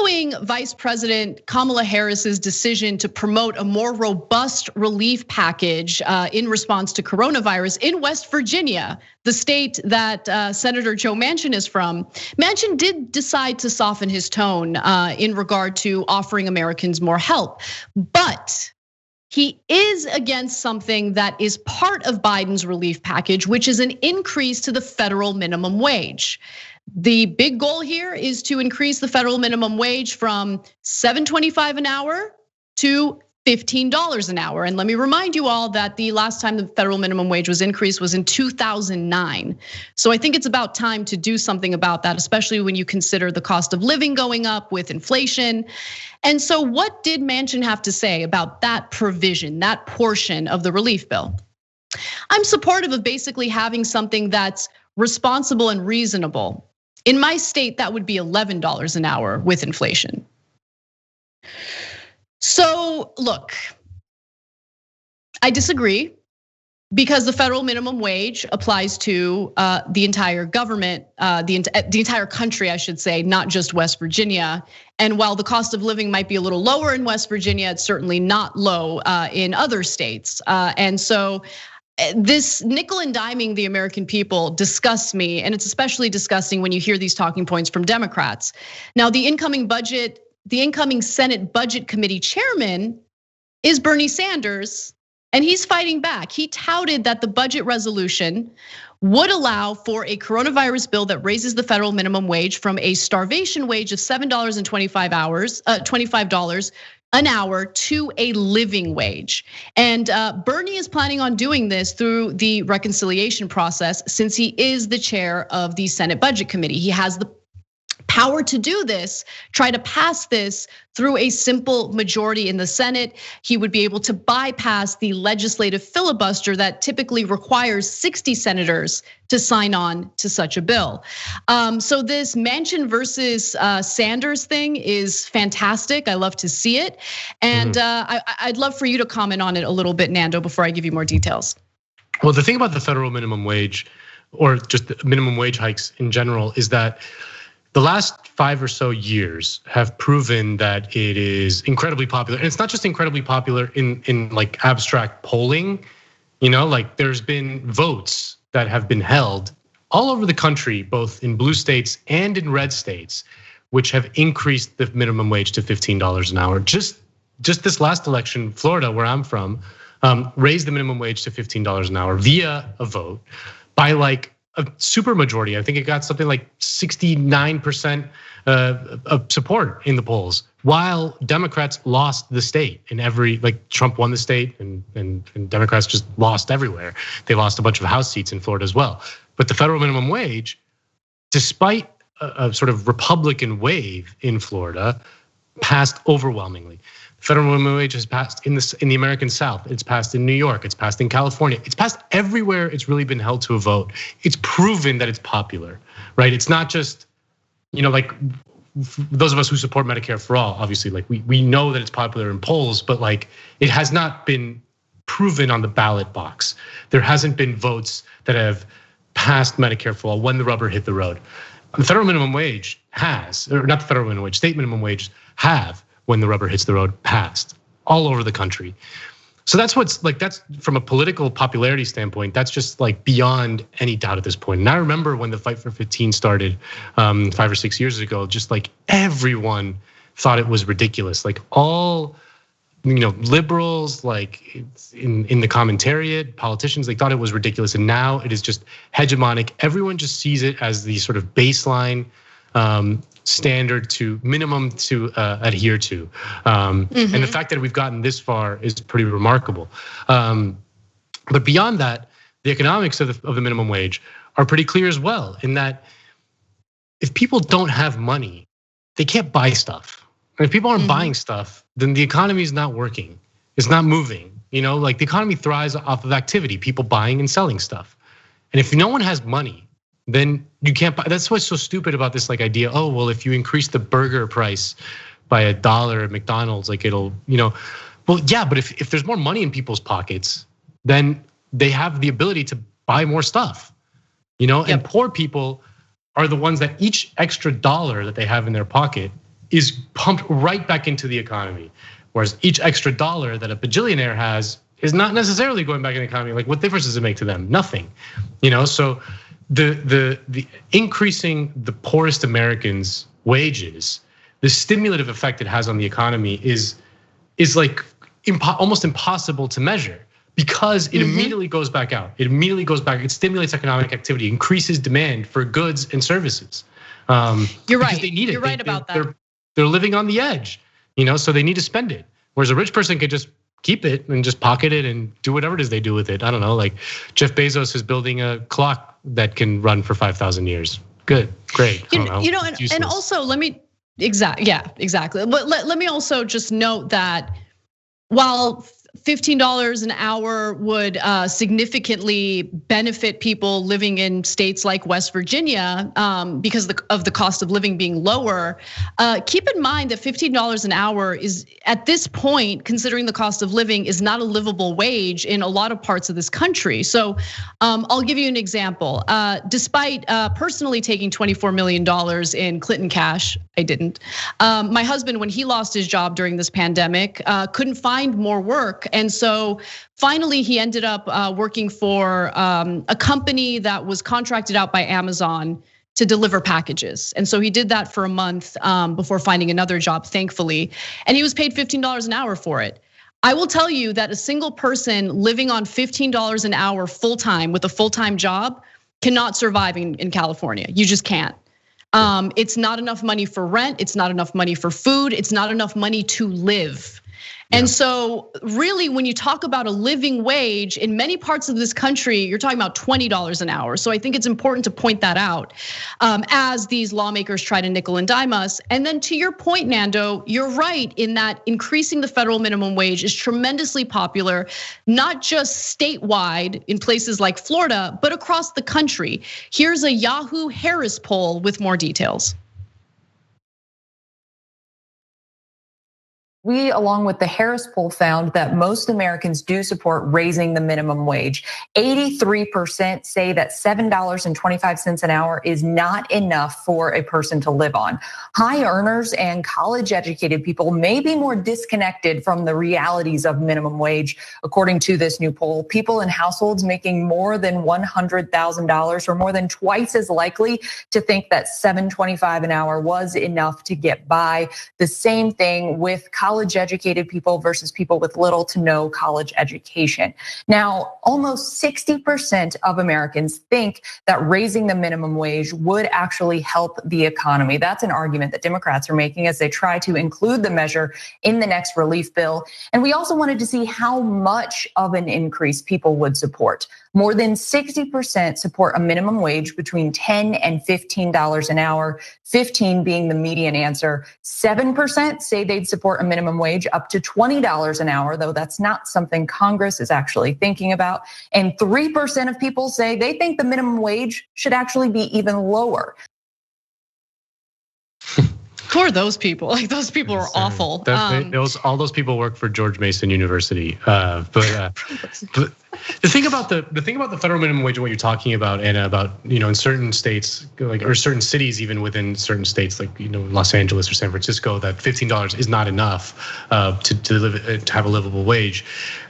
Following Vice President Kamala Harris's decision to promote a more robust relief package in response to coronavirus in West Virginia, the state that Senator Joe Manchin is from, Manchin did decide to soften his tone in regard to offering Americans more help. But he is against something that is part of Biden's relief package, which is an increase to the federal minimum wage. The big goal here is to increase the federal minimum wage from $7.25 an hour to $15 an hour. And let me remind you all that the last time the federal minimum wage was increased was in 2009. So I think it's about time to do something about that, especially when you consider the cost of living going up with inflation. And so what did Manchin have to say about that provision, that portion of the relief bill? I'm supportive of basically having something that's responsible and reasonable. In my state, that would be $11 an hour with inflation. So look, I disagree because the federal minimum wage applies to the entire government, the entire country, I should say, not just West Virginia. And while the cost of living might be a little lower in West Virginia, it's certainly not low in other states. And so this nickel and diming the American people disgusts me, and it's especially disgusting when you hear these talking points from Democrats. Now, the incoming Senate Budget Committee chairman is Bernie Sanders, and he's fighting back. He touted that the budget resolution would allow for a coronavirus bill that raises the federal minimum wage from a starvation wage of $7.25 an hour to a living wage. And Bernie is planning on doing this through the reconciliation process since he is the chair of the Senate Budget Committee. He has the power to do this, try to pass this through a simple majority in the Senate. He would be able to bypass the legislative filibuster that typically requires 60 senators to sign on to such a bill. So this Manchin versus Sanders thing is fantastic. I love to see it. And I'd love for you to comment on it a little bit, Nando, before I give you more details. Well, the thing about the federal minimum wage, or just the minimum wage hikes in general, is that the last 5 or so years have proven that it is incredibly popular. And it's not just incredibly popular in like abstract polling, like there's been votes that have been held all over the country, both in blue states and in red states, which have increased the minimum wage to $15 an hour. Just this last election, Florida, where I'm from, raised the minimum wage to $15 an hour via a vote by like a super majority. I think it got something like 69% of support in the polls, while Democrats lost the state in every, like Trump won the state and Democrats just lost everywhere. They lost a bunch of House seats in Florida as well. But the federal minimum wage, despite a sort of Republican wave in Florida, passed overwhelmingly. Federal minimum wage has passed in the American South. It's passed in New York. It's passed in California. It's passed everywhere. It's really been held to a vote. It's proven that it's popular, right? It's not just, like those of us who support Medicare for all. Obviously, like we know that it's popular in polls, but like it has not been proven on the ballot box. There hasn't been votes that have passed Medicare for all when the rubber hit the road. The federal minimum wage has, or not the federal minimum wage, state minimum wage have, when the rubber hits the road, passed all over the country. So that's what's like, that's from a political popularity standpoint, that's just like beyond any doubt at this point. And I remember when the fight for 15 started 5 or 6 years ago, just like everyone thought it was ridiculous. Like all, liberals, like in the commentariat, politicians, they thought it was ridiculous. And now it is just hegemonic. Everyone just sees it as the sort of baseline standard to minimum to adhere to. And the fact that we've gotten this far is pretty remarkable. But beyond that, the economics of the minimum wage are pretty clear as well, in that if people don't have money, they can't buy stuff. And if people aren't buying stuff, then the economy is not working. It's not moving. Like the economy thrives off of activity, people buying and selling stuff. And if no one has money, then you can't buy. That's what's so stupid about this like idea. Oh, well, if you increase the burger price by $1 at McDonald's, like it'll, well, yeah, but if there's more money in people's pockets, then they have the ability to buy more stuff, and poor people are the ones that each extra dollar that they have in their pocket is pumped right back into the economy. Whereas each extra dollar that a bajillionaire has is not necessarily going back in the economy. Like, what difference does it make to them? Nothing, so the increasing the poorest Americans' wages, the stimulative effect it has on the economy is like almost impossible to measure, because it immediately goes back out. It immediately goes back. It stimulates economic activity, increases demand for goods and services. You're right. They need it. You're right about that. They're living on the edge, so they need to spend it. Whereas a rich person could just keep it and just pocket it and do whatever it is they do with it. I don't know, like Jeff Bezos is building a clock that can run for 5,000 years. Good, great. And also exactly. But let me also just note that while $15 an hour would significantly benefit people living in states like West Virginia because of the cost of living being lower. Keep in mind that $15 an hour is, at this point, considering the cost of living, is not a livable wage in a lot of parts of this country. So I'll give you an example. Despite personally taking $24 million in Clinton cash, I didn't. My husband, when he lost his job during this pandemic, couldn't find more work. And so finally, he ended up working for a company that was contracted out by Amazon to deliver packages. And so he did that for a month before finding another job, thankfully. And he was paid $15 an hour for it. I will tell you that a single person living on $15 an hour full-time with a full-time job cannot survive in California. You just can't. It's not enough money for rent. It's not enough money for food. It's not enough money to live. And so really, when you talk about a living wage in many parts of this country, you're talking about $20 an hour. So I think it's important to point that out as these lawmakers try to nickel and dime us. And then to your point, Nando, you're right in that increasing the federal minimum wage is tremendously popular, not just statewide in places like Florida, but across the country. Here's a Yahoo Harris poll with more details. We, along with the Harris poll, found that most Americans do support raising the minimum wage. 83% say that $7.25 an hour is not enough for a person to live on. High earners and college educated people may be more disconnected from the realities of minimum wage. According to this new poll, people in households making more than $100,000 are more than twice as likely to think that $7.25 an hour was enough to get by. The same thing with college educated people versus people with little to no college education. Now, almost 60% of Americans think that raising the minimum wage would actually help the economy. That's an argument that Democrats are making as they try to include the measure in the next relief bill. And we also wanted to see how much of an increase people would support. More than 60% support a minimum wage between $10 and $15 an hour, 15 being the median answer. 7% say they'd support a minimum wage up to $20 an hour, though that's not something Congress is actually thinking about. And 3% of people say they think the minimum wage should actually be even lower. Who are those people? Like, those people are awful. All those people work for George Mason University. But the thing about the federal minimum wage and what you're talking about, and about in certain states, like, or certain cities, even within certain states, like Los Angeles or San Francisco, that $15 is not enough to have a livable wage.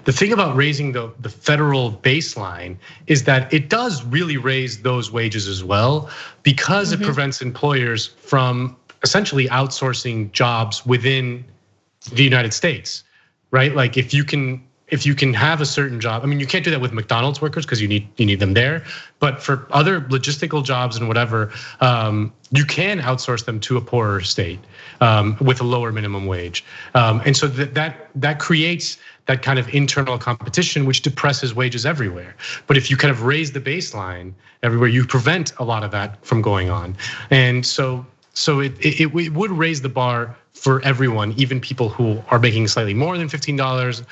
The thing about raising the federal baseline is that it does really raise those wages as well, because it prevents employers from essentially outsourcing jobs within the United States, right? Like, if you can have a certain job, I mean, you can't do that with McDonald's workers because you need them there. But for other logistical jobs and whatever, you can outsource them to a poorer state with a lower minimum wage, and so that creates that kind of internal competition, which depresses wages everywhere. But if you kind of raise the baseline everywhere, you prevent a lot of that from going on, and so it would raise the bar for everyone, even people who are making slightly more than $15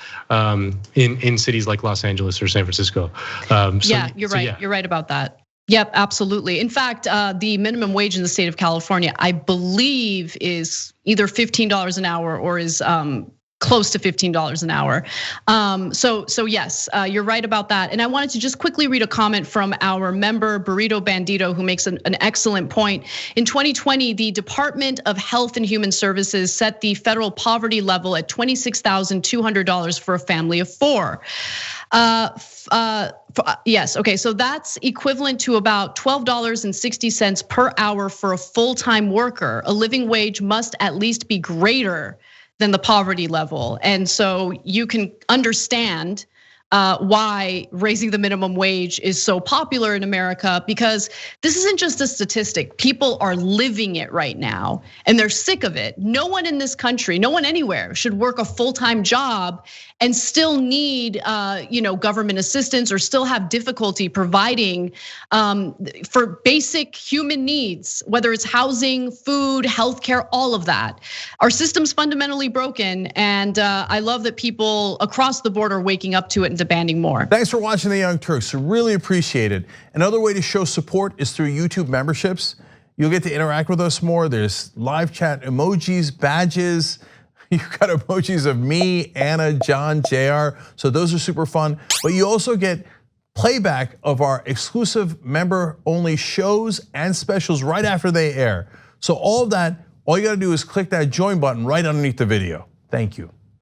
in cities like Los Angeles or San Francisco. You're right. Yeah. You're right about that. Yep, absolutely. In fact, the minimum wage in the state of California, I believe, is either $15 an hour or is close to $15 an hour. So yes, you're right about that. And I wanted to just quickly read a comment from our member Burrito Bandito, who makes an excellent point. In 2020, the Department of Health and Human Services set the federal poverty level at $26,200 for a family of 4. Yes, okay, so that's equivalent to about $12.60 per hour for a full-time worker. A living wage must at least be greater than the poverty level. And so you can understand why raising the minimum wage is so popular in America, because this isn't just a statistic. People are living it right now and they're sick of it. No one in this country, no one anywhere should work a full-time job and still need government assistance or still have difficulty providing for basic human needs, whether it's housing, food, healthcare, all of that. Our system's fundamentally broken, and I love that people across the board are waking up to it and demanding more. Thanks for watching The Young Turks, really appreciate it. Another way to show support is through YouTube memberships. You'll get to interact with us more. There's live chat emojis, badges. You've got emojis of me, Anna, John, JR. So those are super fun. But you also get playback of our exclusive member-only shows and specials right after they air. So all of that, all you gotta do is click that join button right underneath the video. Thank you.